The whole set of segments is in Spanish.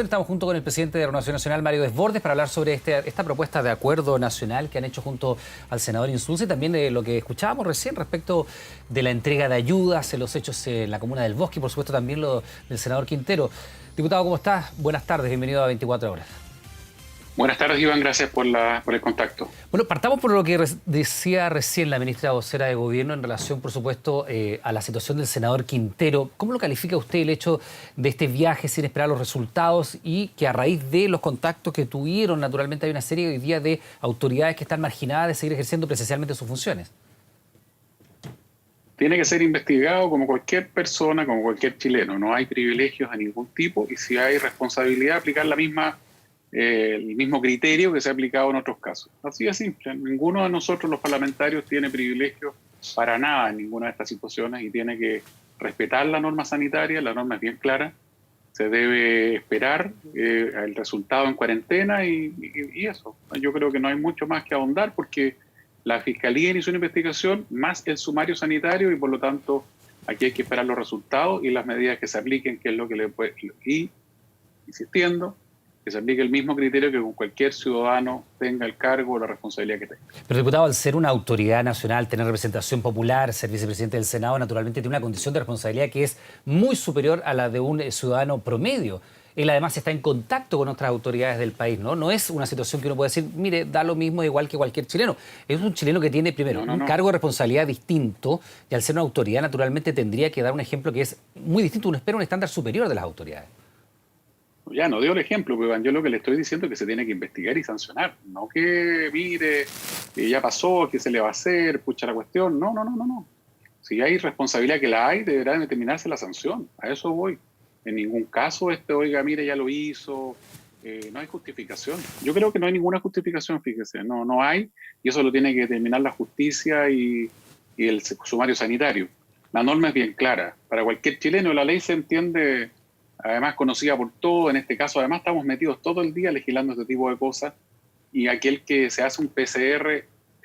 Estamos junto con el presidente de Renovación Nacional, Mario Desbordes, para hablar sobre esta propuesta de acuerdo nacional que han hecho junto al senador Insulza y también de lo que escuchábamos recién respecto de la entrega de ayudas, los hechos en la comuna del Bosque y por supuesto también lo del senador Quintero. Diputado, ¿cómo estás? Buenas tardes, bienvenido a 24 horas. Buenas tardes, Iván, gracias por el contacto. Bueno, partamos por lo que decía recién la ministra vocera de Gobierno en relación, por supuesto, a la situación del senador Quintero. ¿Cómo lo califica usted el hecho de este viaje sin esperar los resultados y que a raíz de los contactos que tuvieron, naturalmente hay una serie hoy día de autoridades que están marginadas de seguir ejerciendo presencialmente sus funciones? Tiene que ser investigado como cualquier persona, como cualquier chileno. No hay privilegios de ningún tipo y si hay responsabilidad, aplicar el mismo criterio que se ha aplicado en otros casos. Así de simple. Ninguno de nosotros, los parlamentarios, tiene privilegios para nada en ninguna de estas situaciones y tiene que respetar la norma sanitaria. La norma es bien clara. Se debe esperar el resultado en cuarentena y eso. Yo creo que no hay mucho más que ahondar porque la Fiscalía inició una investigación más el sumario sanitario y por lo tanto aquí hay que esperar los resultados y las medidas que se apliquen, que es lo que le puede... Y, insistiendo, que se aplique el mismo criterio que con cualquier ciudadano tenga el cargo o la responsabilidad que tenga. Pero, diputado, al ser una autoridad nacional, tener representación popular, ser vicepresidente del Senado, naturalmente tiene una condición de responsabilidad que es muy superior a la de un ciudadano promedio. Él además está en contacto con otras autoridades del país, ¿no? No es una situación que uno puede decir, mire, da lo mismo igual que cualquier chileno. Es un chileno que tiene, primero, un cargo de responsabilidad distinto y al ser una autoridad, naturalmente tendría que dar un ejemplo que es muy distinto. Uno espera un estándar superior de las autoridades. Ya no dio el ejemplo, pero yo lo que le estoy diciendo es que se tiene que investigar y sancionar. No que, mire, ya pasó, ¿qué se le va a hacer? Pucha la cuestión. No. Si hay responsabilidad que la hay, deberá determinarse la sanción. A eso voy. En ningún caso, oiga, mire, ya lo hizo. No hay justificación. Yo creo que no hay ninguna justificación, fíjese. No hay. Y eso lo tiene que determinar la justicia y el sumario sanitario. La norma es bien clara. Para cualquier chileno, la ley se entiende... Además conocida por todo, en este caso además estamos metidos todo el día legislando este tipo de cosas y aquel que se hace un PCR,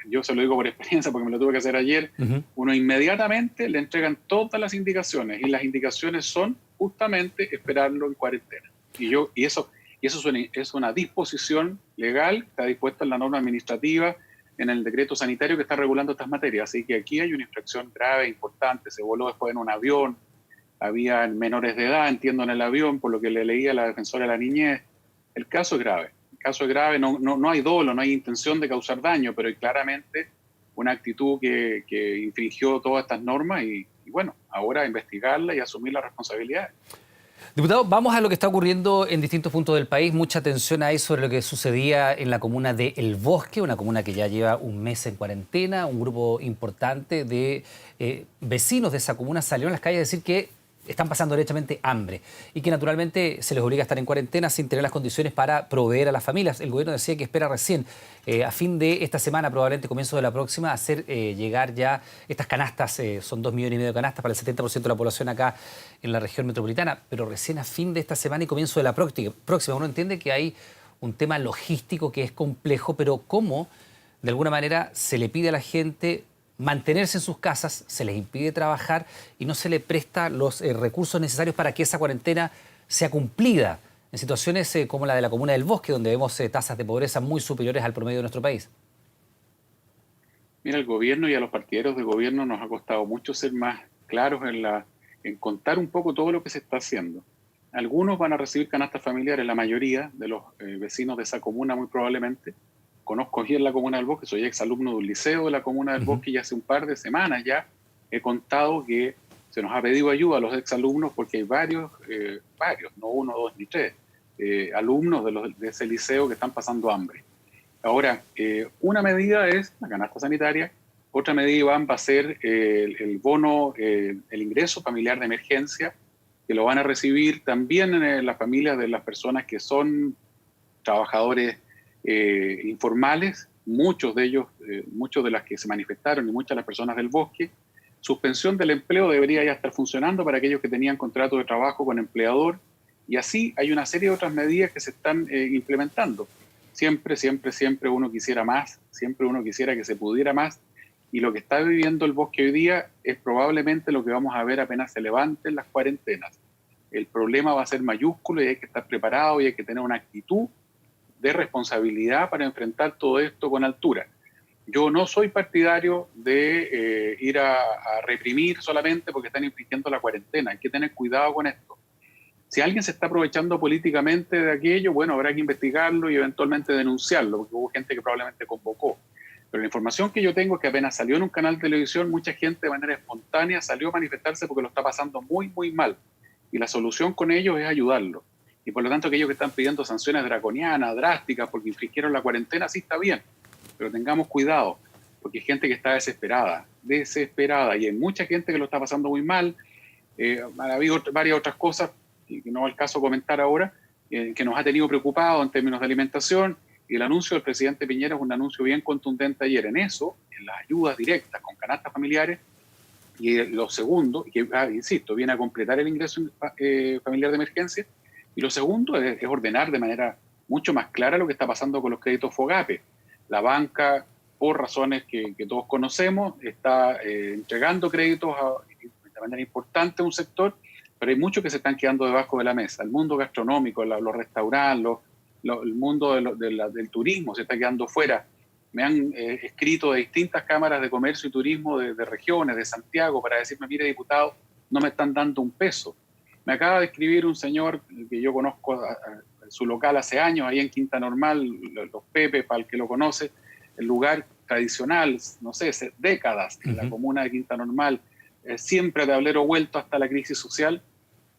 yo se lo digo por experiencia porque me lo tuve que hacer ayer, uno inmediatamente le entregan todas las indicaciones y las indicaciones son justamente esperarlo en cuarentena. Y eso es una disposición legal, está dispuesta en la norma administrativa, en el decreto sanitario que está regulando estas materias, así que aquí hay una infracción grave, importante, se voló después en un avión, había menores de edad, entiendo, en el avión, por lo que le leía a la defensora de la niñez. El caso es grave. El caso es grave, no hay dolo, no hay intención de causar daño, pero hay claramente una actitud que infringió todas estas normas y bueno, ahora investigarla y asumir la responsabilidad. Diputado, vamos a lo que está ocurriendo en distintos puntos del país. Mucha atención hay sobre lo que sucedía en la comuna de El Bosque, una comuna que ya lleva un mes en cuarentena. Un grupo importante de vecinos de esa comuna salieron a las calles a decir que están pasando derechamente hambre y que naturalmente se les obliga a estar en cuarentena sin tener las condiciones para proveer a las familias. El gobierno decía que espera recién, a fin de esta semana, probablemente comienzo de la próxima, hacer llegar ya estas canastas, son 2,5 millones de canastas para el 70% de la población acá en la región metropolitana, pero recién a fin de esta semana y comienzo de la próxima. Uno entiende que hay un tema logístico que es complejo, pero cómo de alguna manera se le pide a la gente mantenerse en sus casas, se les impide trabajar y no se le presta los recursos necesarios para que esa cuarentena sea cumplida en situaciones como la de la comuna del Bosque, donde vemos tasas de pobreza muy superiores al promedio de nuestro país. Mira, al gobierno y a los partidarios de gobierno nos ha costado mucho ser más claros en contar un poco todo lo que se está haciendo. Algunos van a recibir canastas familiares, la mayoría de los vecinos de esa comuna muy probablemente. Conozco bien la comuna del Bosque, soy exalumno de un liceo de la comuna del Bosque y hace un par de semanas ya he contado que se nos ha pedido ayuda a los exalumnos porque hay varios, no uno, dos ni tres, alumnos de ese liceo que están pasando hambre. Ahora, una medida es la canasta sanitaria, otra medida va a ser el bono, el ingreso familiar de emergencia, que lo van a recibir también en las familias de las personas que son trabajadores informales, muchos de ellos, muchos de las que se manifestaron y muchas de las personas del Bosque. Suspensión del empleo debería ya estar funcionando para aquellos que tenían contrato de trabajo con empleador y así hay una serie de otras medidas que se están implementando. Siempre uno quisiera más, siempre uno quisiera que se pudiera más y lo que está viviendo el Bosque hoy día es probablemente lo que vamos a ver apenas se levanten las cuarentenas. el problema va a ser mayúsculo y hay que estar preparado y hay que tener una actitud de responsabilidad para enfrentar todo esto con altura. Yo no soy partidario de ir a reprimir solamente porque están infringiendo la cuarentena. Hay que tener cuidado con esto. Si alguien se está aprovechando políticamente de aquello, bueno, habrá que investigarlo y eventualmente denunciarlo, porque hubo gente que probablemente convocó. Pero la información que yo tengo es que apenas salió en un canal de televisión, mucha gente de manera espontánea salió a manifestarse porque lo está pasando muy, muy mal. Y la solución con ellos es ayudarlo. Y por lo tanto, aquellos que están pidiendo sanciones draconianas, drásticas, porque infringieron la cuarentena, sí está bien. Pero tengamos cuidado, porque hay gente que está desesperada, y hay mucha gente que lo está pasando muy mal. Ha habido varias otras cosas que no es el caso comentar ahora, que nos ha tenido preocupados en términos de alimentación, y el anuncio del presidente Piñera es un anuncio bien contundente ayer en eso, en las ayudas directas con canastas familiares, y lo segundo, que insisto, viene a completar el ingreso familiar de emergencia, y lo segundo es ordenar de manera mucho más clara lo que está pasando con los créditos FOGAPE. La banca, por razones que todos conocemos, está entregando créditos de manera importante a un sector, pero hay muchos que se están quedando debajo de la mesa. El mundo gastronómico, los restaurantes, el mundo del turismo se está quedando fuera. Me han escrito de distintas cámaras de comercio y turismo de regiones, de Santiago, para decirme, mire, diputado, no me están dando un peso. Me acaba de escribir un señor que yo conozco su local hace años, ahí en Quinta Normal, los Pepe, para el que lo conoce, el lugar tradicional, no sé, décadas en la comuna de Quinta Normal, siempre tablero vuelto hasta la crisis social,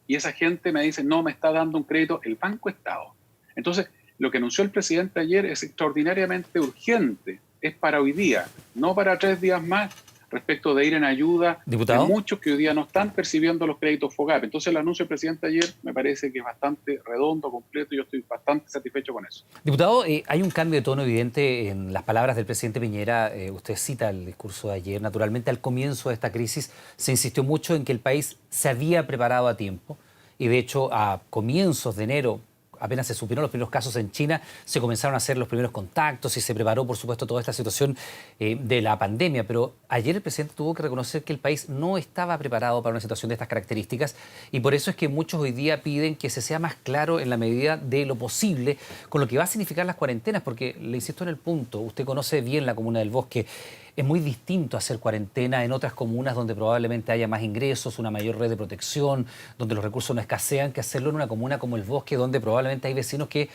y esa gente me dice, no me está dando un crédito el Banco Estado. Entonces, lo que anunció el presidente ayer es extraordinariamente urgente, es para hoy día, no para 3 días más, respecto de ir en ayuda ¿Diputado? de muchos que hoy día no están percibiendo los créditos FOGAPE. Entonces el anuncio del presidente ayer me parece que es bastante redondo, completo, y yo estoy bastante satisfecho con eso. Diputado, hay un cambio de tono evidente en las palabras del presidente Piñera. Usted cita el discurso de ayer. Naturalmente, al comienzo de esta crisis se insistió mucho en que el país se había preparado a tiempo y, de hecho, a comienzos de enero, apenas se supieron los primeros casos en China, se comenzaron a hacer los primeros contactos y se preparó, por supuesto, toda esta situación de la pandemia. Pero ayer el presidente tuvo que reconocer que el país no estaba preparado para una situación de estas características, y por eso es que muchos hoy día piden que se sea más claro en la medida de lo posible con lo que va a significar las cuarentenas, porque le insisto en el punto, usted conoce bien la comuna del Bosque. Es muy distinto hacer cuarentena en otras comunas donde probablemente haya más ingresos, una mayor red de protección, donde los recursos no escasean, que hacerlo en una comuna como el Bosque, donde probablemente hay vecinos que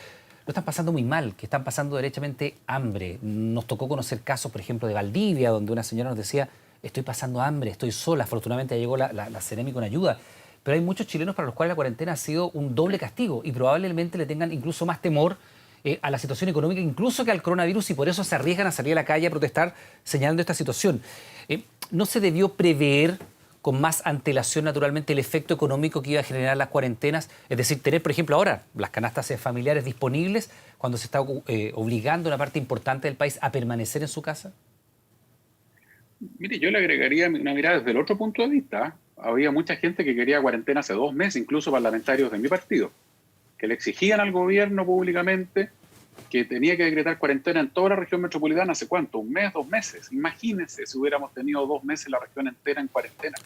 lo están pasando muy mal, que están pasando derechamente hambre. Nos tocó conocer casos, por ejemplo, de Valdivia, donde una señora nos decía, estoy pasando hambre, estoy sola. Afortunadamente llegó la Seremi con ayuda. Pero hay muchos chilenos para los cuales la cuarentena ha sido un doble castigo y probablemente le tengan incluso más temor a la situación económica, incluso que al coronavirus, y por eso se arriesgan a salir a la calle a protestar señalando esta situación. ¿No se debió prever con más antelación, naturalmente, el efecto económico que iba a generar las cuarentenas? Es decir, tener, por ejemplo, ahora las canastas familiares disponibles cuando se está obligando a una parte importante del país a permanecer en su casa. Mire, yo le agregaría una mirada desde el otro punto de vista. Había mucha gente que quería cuarentena hace 2 meses, incluso parlamentarios de mi partido, que le exigían al gobierno públicamente que tenía que decretar cuarentena en toda la región metropolitana. ¿Hace cuánto? 1 mes, 2 meses. Imagínense si hubiéramos tenido 2 meses la región entera en cuarentena.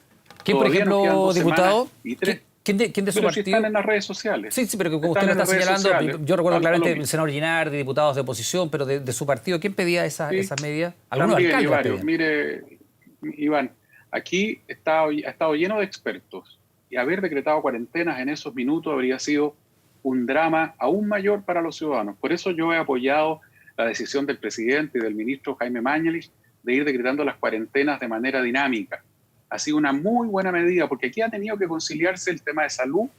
¿Quién, por ejemplo, diputado? Y 3. ¿Quién de su pero partido? Si están en las redes sociales. Sí, pero que como usted lo está señalando, yo recuerdo claramente el senador Guinard, de diputados de oposición, pero de su partido, ¿quién pedía esas medidas? Algunos alcaldes. Mire, Iván, aquí ha estado lleno de expertos, y haber decretado cuarentenas en esos minutos habría sido un drama aún mayor para los ciudadanos. Por eso yo he apoyado la decisión del presidente y del ministro Jaime Mañalich de ir decretando las cuarentenas de manera dinámica. Ha sido una muy buena medida, porque aquí ha tenido que conciliarse el tema de salud.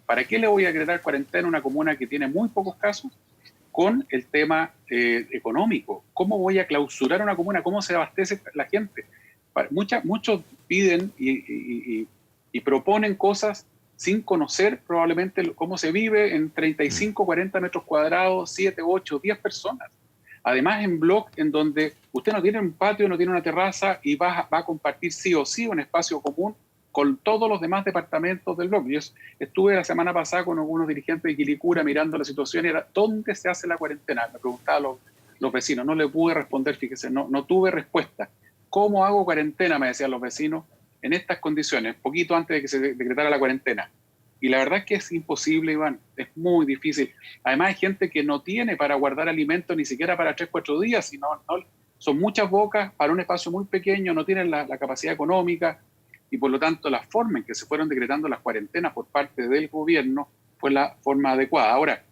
¿Para qué le voy a decretar cuarentena a una comuna que tiene muy pocos casos? Con el tema económico. ¿Cómo voy a clausurar una comuna? ¿Cómo se abastece la gente? Muchos piden y proponen cosas sin conocer probablemente cómo se vive en 35, 40 metros cuadrados, 7, 8, 10 personas. Además, en bloque en donde usted no tiene un patio, no tiene una terraza y va a compartir sí o sí un espacio común con todos los demás departamentos del bloque. Yo estuve la semana pasada con algunos dirigentes de Quilicura mirando la situación y era, ¿dónde se hace la cuarentena? Me preguntaban los vecinos, no le pude responder, fíjese, no tuve respuesta. ¿Cómo hago cuarentena?, me decían los vecinos, en estas condiciones, poquito antes de que se decretara la cuarentena. Y la verdad es que es imposible, Iván, es muy difícil. Además hay gente que no tiene para guardar alimentos ni siquiera para 3, 4 días, sino son muchas bocas para un espacio muy pequeño, no tienen la capacidad económica y por lo tanto la forma en que se fueron decretando las cuarentenas por parte del gobierno fue la forma adecuada. Ahora,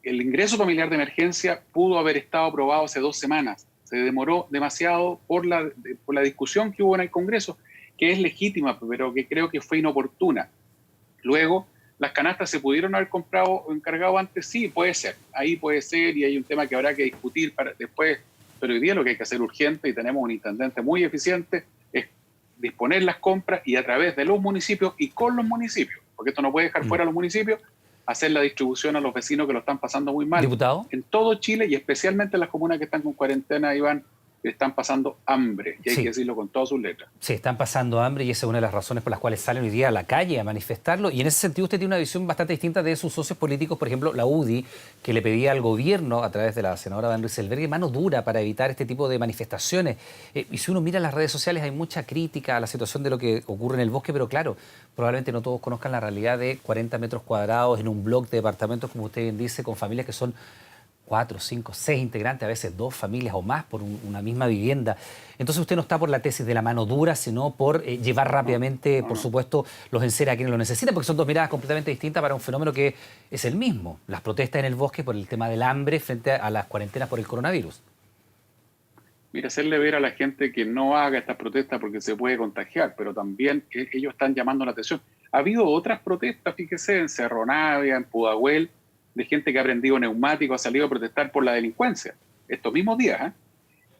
el ingreso familiar de emergencia pudo haber estado aprobado hace 2 semanas. Se demoró demasiado por la discusión que hubo en el Congreso, que es legítima, pero que creo que fue inoportuna. Luego, las canastas se pudieron haber comprado o encargado antes, sí, puede ser. Ahí puede ser y hay un tema que habrá que discutir para después. Pero hoy día lo que hay que hacer urgente, y tenemos un intendente muy eficiente, es disponer las compras y a través de los municipios y con los municipios, porque esto no puede dejar fuera a los municipios, hacer la distribución a los vecinos que lo están pasando muy mal. Diputado. En todo Chile y especialmente en las comunas que están con cuarentena, Iván, están pasando hambre, y hay que decirlo con todas sus letras. Sí, están pasando hambre y esa es una de las razones por las cuales salen hoy día a la calle a manifestarlo. Y en ese sentido usted tiene una visión bastante distinta de sus socios políticos, por ejemplo, la UDI, que le pedía al gobierno, a través de la senadora Van Rieselberghe, mano dura para evitar este tipo de manifestaciones. Y si uno mira las redes sociales hay mucha crítica a la situación de lo que ocurre en el bosque, pero claro, probablemente no todos conozcan la realidad de 40 metros cuadrados en un bloque de departamentos, como usted bien dice, con familias que son 4, 5, 6 integrantes, a veces 2 familias o más por una misma vivienda. Entonces usted no está por la tesis de la mano dura, sino por llevar rápidamente, por supuesto, los enseres a quienes lo necesitan, porque son dos miradas completamente distintas para un fenómeno que es el mismo, las protestas en el bosque por el tema del hambre frente a las cuarentenas por el coronavirus. Mira, hacerle ver a la gente que no haga estas protestas porque se puede contagiar, pero también ellos están llamando la atención. Ha habido otras protestas, fíjese, en Cerro Navia, en Pudahuel, de gente que ha prendido neumáticos, ha salido a protestar por la delincuencia, estos mismos días.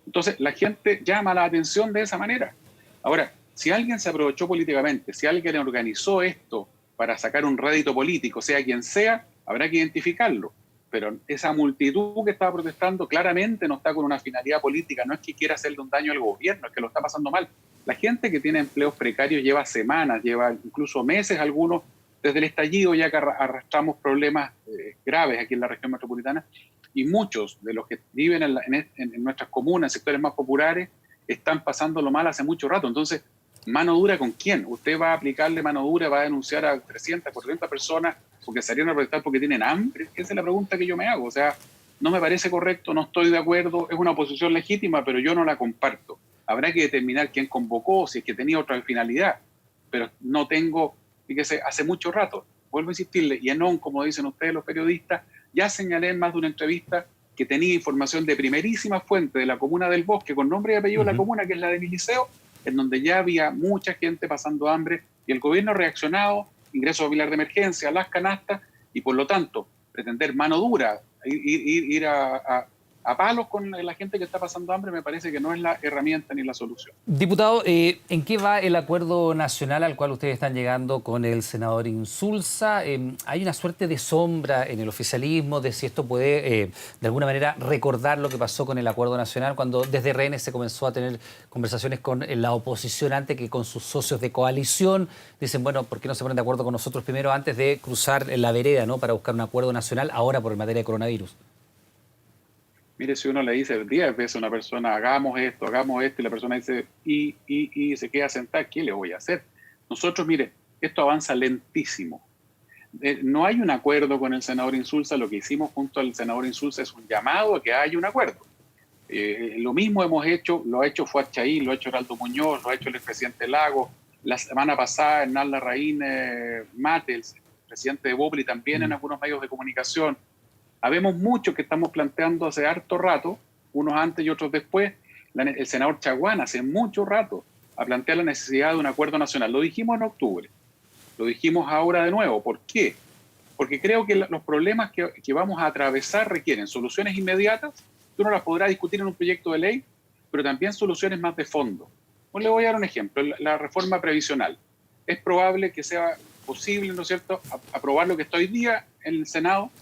Entonces, la gente llama la atención de esa manera. Ahora, si alguien se aprovechó políticamente, si alguien organizó esto para sacar un rédito político, sea quien sea, habrá que identificarlo. Pero esa multitud que estaba protestando claramente no está con una finalidad política, no es que quiera hacerle un daño al gobierno, es que lo está pasando mal. La gente que tiene empleos precarios lleva semanas, lleva incluso meses algunos, desde el estallido ya que arrastramos problemas graves aquí en la región metropolitana, y muchos de los que viven en nuestras comunas, en sectores más populares, están pasándolo mal hace mucho rato. Entonces, ¿mano dura con quién? ¿Usted va a aplicarle mano dura, va a denunciar a 300, 400 personas porque salieron a protestar porque tienen hambre? Esa es la pregunta que yo me hago. O sea, no me parece correcto, no estoy de acuerdo, es una posición legítima, pero yo no la comparto. Habrá que determinar quién convocó, si es que tenía otra finalidad, pero no tengo... Fíjese, hace mucho rato, vuelvo a insistirle, y en como dicen ustedes los periodistas, ya señalé en más de una entrevista que tenía información de primerísima fuente de la comuna del Bosque, con nombre y apellido de la comuna, que es la de mi liceo, en donde ya había mucha gente pasando hambre, y el gobierno ha reaccionado, ingreso familiar de emergencia, las canastas, y por lo tanto, pretender mano dura, ir a palos con la gente que está pasando hambre, me parece que no es la herramienta ni la solución. Diputado, ¿en qué va el acuerdo nacional al cual ustedes están llegando con el senador Insulza? ¿Hay una suerte de sombra en el oficialismo de si esto puede, de alguna manera, recordar lo que pasó con el acuerdo nacional cuando desde RN se comenzó a tener conversaciones con la oposición antes que con sus socios de coalición? Dicen, bueno, ¿por qué no se ponen de acuerdo con nosotros primero antes de cruzar la vereda, ¿no?, para buscar un acuerdo nacional ahora por materia de coronavirus? Mire, si uno le dice 10 veces a una persona, hagamos esto, y la persona dice, y se queda sentada, ¿qué le voy a hacer? Nosotros, mire, esto avanza lentísimo. No hay un acuerdo con el senador Insulza, lo que hicimos junto al senador Insulza es un llamado a que haya un acuerdo. Lo mismo hemos hecho, lo ha hecho Fuad Chaín, lo ha hecho Heraldo Muñoz, lo ha hecho el expresidente Lago, la semana pasada Hernán Larraín Mate, el presidente de Bopli, también en algunos medios de comunicación. Habemos muchos que estamos planteando hace harto rato, unos antes y otros después. El senador Chaguán hace mucho rato a plantear la necesidad de un acuerdo nacional. Lo dijimos en octubre, lo dijimos ahora de nuevo. ¿Por qué? Porque creo que los problemas que vamos a atravesar requieren soluciones inmediatas, que uno las podrá discutir en un proyecto de ley, pero también soluciones más de fondo. Pues le voy a dar un ejemplo, la reforma previsional. Es probable que sea posible, ¿no es cierto?, aprobar lo que está hoy día en el Senado,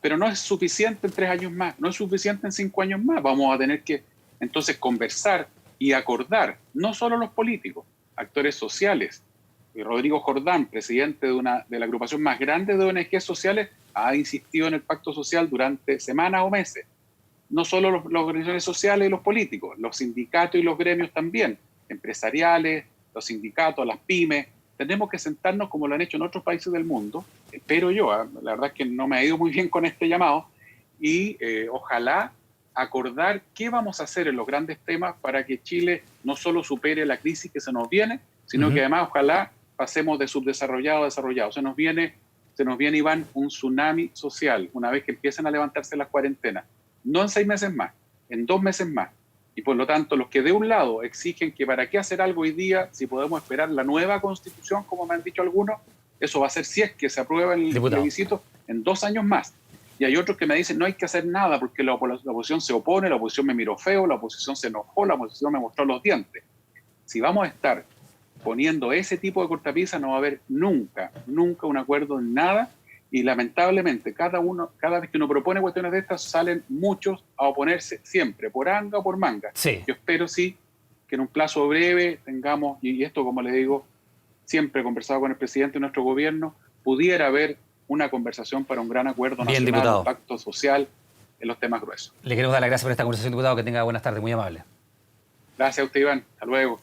pero no es suficiente en 3 años más, no es suficiente en 5 años más. Vamos a tener que entonces conversar y acordar, no solo los políticos, actores sociales. Rodrigo Jordán, presidente de la agrupación más grande de ONG sociales, ha insistido en el pacto social durante semanas o meses. No solo las organizaciones sociales y los políticos, los sindicatos y los gremios también, empresariales, los sindicatos, las pymes. tenemos que sentarnos como lo han hecho en otros países del mundo, espero yo, la verdad es que no me ha ido muy bien con este llamado, y ojalá acordar qué vamos a hacer en los grandes temas para que Chile no solo supere la crisis que se nos viene, sino que además ojalá pasemos de subdesarrollado a desarrollado. Se nos viene, Iván, un tsunami social una vez que empiecen a levantarse las cuarentenas. No en 6 meses más, en 2 meses más. Y por lo tanto, los que de un lado exigen que para qué hacer algo hoy día si podemos esperar la nueva constitución, como me han dicho algunos, eso va a ser si es que se aprueba el plebiscito en 2 años más. Y hay otros que me dicen no hay que hacer nada porque la oposición se opone, la oposición me miró feo, la oposición se enojó, la oposición me mostró los dientes. Si vamos a estar poniendo ese tipo de cortapisas, no va a haber nunca un acuerdo en nada. Y lamentablemente, cada vez que uno propone cuestiones de estas, salen muchos a oponerse siempre, por anga o por manga. Sí. Yo espero, sí, que en un plazo breve tengamos, y esto, como le digo, siempre he conversado con el presidente de nuestro gobierno, pudiera haber una conversación para un gran acuerdo nacional, un pacto social en los temas gruesos. Le queremos dar las gracias por esta conversación, diputado. Que tenga buenas tardes, muy amable. Gracias a usted, Iván. Hasta luego.